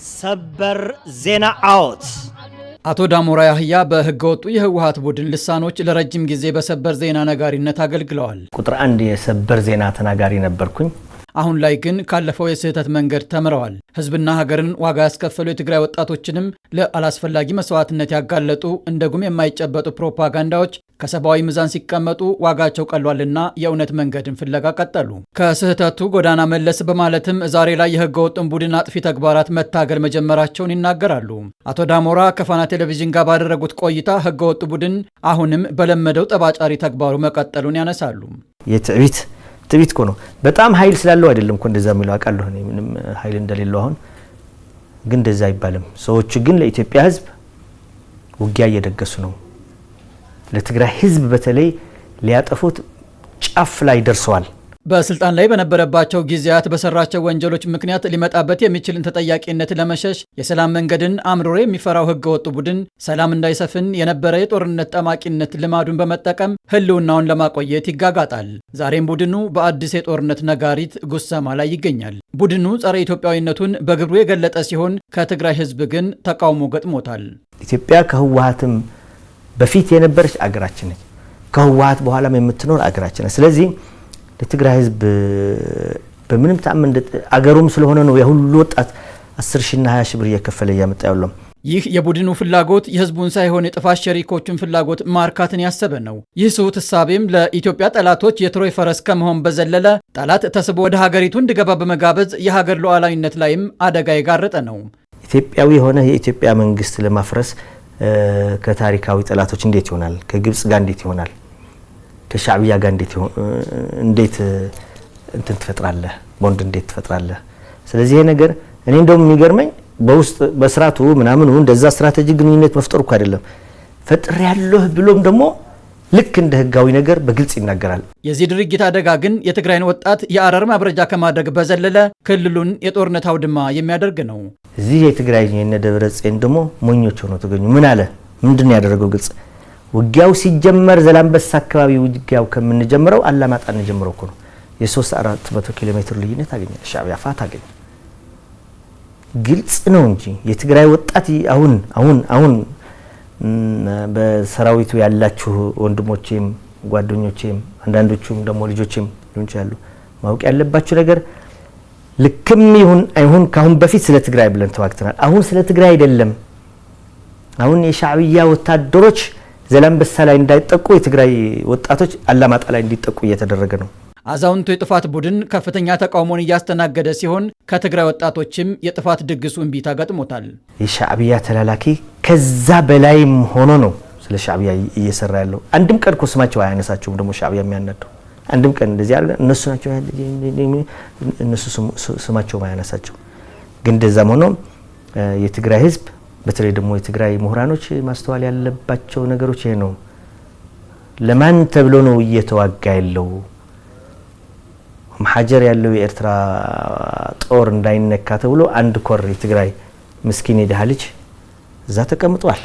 ሰበር ዜና አውት። አቶ ዳሞራ ያህያ በህገወጡ የህወሓት ቡድን ልሳኖች ለረጅም ጊዜ በሰበር ዜና ነጋሪነት አገልግለዋል። ቁጥር 1 የሰበር ዜና ተናጋሪ ነበርኩኝ። አሁን ላይ ግን ካለፈው የስህተት መንገድ ተምረዋል። ህዝብና ሀገርን ዋጋ ያስከፈሉ የትግራይ ወጣቶችንም ለአላስፈላጊ መስዋዕትነት ያጋለጡ እንደ ጉም የማይጨበጡ ፕሮፓጋንዳዎች ከሰባዊ ሚዛን ሲቀመጡ ዋጋቸው ቀሏልና የእውነት መንገድን ፍለጋ ቀጠሉ። ከስህተቱ ጎዳና መለስ በማለትም ዛሬ ላይ የህገወጡን ቡድን አጥፊ ተግባራት መታገል መጀመራቸውን ይናገራሉ። አቶ ዳሞራ ከፋና ቴሌቪዥን ጋር ባደረጉት ቆይታ ህገወጡ ቡድን አሁንም በለመደው ጠባጫሪ ተግባሩ መቀጠሉን ያነሳሉ። ትዕቢት እኮ ነው። በጣም ኃይል ስላለው አይደለም እኮ እንደዛ የሚለው አውቃለሁ። እኔ ምንም ኃይል እንደሌለው አሁን ግን እንደዛ አይባልም። ሰዎች ግን ለኢትዮጵያ ህዝብ ውጊያ እየደገሱ ነው። ለትግራይ ህዝብ በተለይ ሊያጠፉት ጫፍ ላይ ደርሰዋል። በስልጣን ላይ በነበረባቸው ጊዜያት በሰራቸው ወንጀሎች ምክንያት ሊመጣበት የሚችልን ተጠያቂነት ለመሸሽ የሰላም መንገድን አምርሮ የሚፈራው ህገወጡ ቡድን ሰላም እንዳይሰፍን የነበረ የጦርነት ጠማቂነት ልማዱን በመጠቀም ህልውናውን ለማቆየት ይጋጋጣል። ዛሬም ቡድኑ በአዲስ የጦርነት ነጋሪት ጉሰማ ላይ ይገኛል። ቡድኑ ጸረ ኢትዮጵያዊነቱን በግብሩ የገለጠ ሲሆን ከትግራይ ህዝብ ግን ተቃውሞ ገጥሞታል። ኢትዮጵያ ከህወሓትም በፊት የነበረች አገራችን ነች። ከህወሓት በኋላም የምትኖር አገራችን ነች። ስለዚህ ለትግራይ ህዝብ በምንም ተአምን አገሩም ስለሆነ ነው የሁሉ ወጣት 10,000 እና 20,000 ብር እየከፈለ ያመጣ ያለው። ይህ የቡድኑ ፍላጎት የህዝቡን ሳይሆን የጥፋት ሸሪኮችን ፍላጎት ማርካትን ያሰበ ነው። ይህ ስሁት ሐሳብም ለኢትዮጵያ ጠላቶች የትሮይ ፈረስ ከመሆን በዘለለ ጠላት ተስቦ ወደ ሀገሪቱ እንዲገባ በመጋበዝ የሀገር ሉዓላዊነት ላይም አደጋ የጋረጠ ነው። ኢትዮጵያዊ የሆነ የኢትዮጵያ መንግስት ለማፍረስ ከታሪካዊ ጠላቶች እንዴት ይሆናል? ከግብጽ ጋር እንዴት ይሆናል? ከሻዕቢያ ጋር እንዴት እንትን ትፈጥራለህ? ቦንድ እንዴት ትፈጥራለህ? ስለዚህ ይሄ ነገር እኔ እንደውም የሚገርመኝ በውስጥ በስራቱ ምናምን እንደዛ ስትራቴጂክ ግንኙነት መፍጠሩ እኮ አይደለም ፈጥር ያለው ብሎም ደግሞ ልክ እንደ ህጋዊ ነገር በግልጽ ይናገራል። የዚህ ድርጊት አደጋ ግን የትግራይን ወጣት የአረር ማብረጃ ከማድረግ በዘለለ ክልሉን የጦርነት አውድማ የሚያደርግ ነው። እዚህ የትግራይ የነደብረጽዮን ደግሞ ሞኞች ሆነው ተገኙ። ምን አለ? ምንድነው ያደረገው? ግልጽ ውጊያው ሲጀመር ዘላንበሳ አካባቢ ውጊያው ከምንጀምረው አላማጣን ጀምሮ እኮ ነው የ300-400 ኪሎ ሜትር ልዩነት አገኘ። ሻዕቢያ ፋት አገኘ። ግልጽ ነው እንጂ የትግራይ ወጣት አሁን በሰራዊቱ ያላችሁ ወንድሞቼም ጓደኞቼም አንዳንዶቹም ደግሞ ልጆቼም ሊሆን ይችላሉ ማወቅ ያለባችሁ ነገር ልክም ይሁን አይሁን ካሁን በፊት ስለ ትግራይ ብለን ተዋግተናል። አሁን ስለ ትግራይ አይደለም። አሁን የሻዕቢያ ወታደሮች ዘላንበሳ ላይ እንዳይጠቁ የትግራይ ወጣቶች አላማጣ ላይ እንዲጠቁ እየተደረገ ነው። አዛውንቱ የጥፋት ቡድን ከፍተኛ ተቃውሞን እያስተናገደ ሲሆን ከትግራይ ወጣቶችም የጥፋት ድግሱ እንቢታ ገጥሞታል። የሻዕቢያ ተላላኪ ከዛ በላይም ሆኖ ነው ስለ ሻዕቢያ እየሰራ ያለው። አንድም ቀን እኮ ስማቸው አያነሳቸውም። ደግሞ ሻዕቢያ የሚያናደው አንድም ቀን እንደዚህ አይደል እነሱ ናቸው እነሱ ስማቸው አያነሳቸው። ግን እንደዛም ሆኖ የትግራይ ህዝብ በተለይ ደግሞ የትግራይ ምሁራኖች ማስተዋል ያለባቸው ነገሮች ይሄ ነው። ለማን ተብሎ ነው እየተዋጋ ያለው? ማሐጀር ያለው የኤርትራ ጦር እንዳይነካ ተብሎ አንድ ኮር የትግራይ ምስኪን የደሃ ልጅ እዛ ተቀምጧል።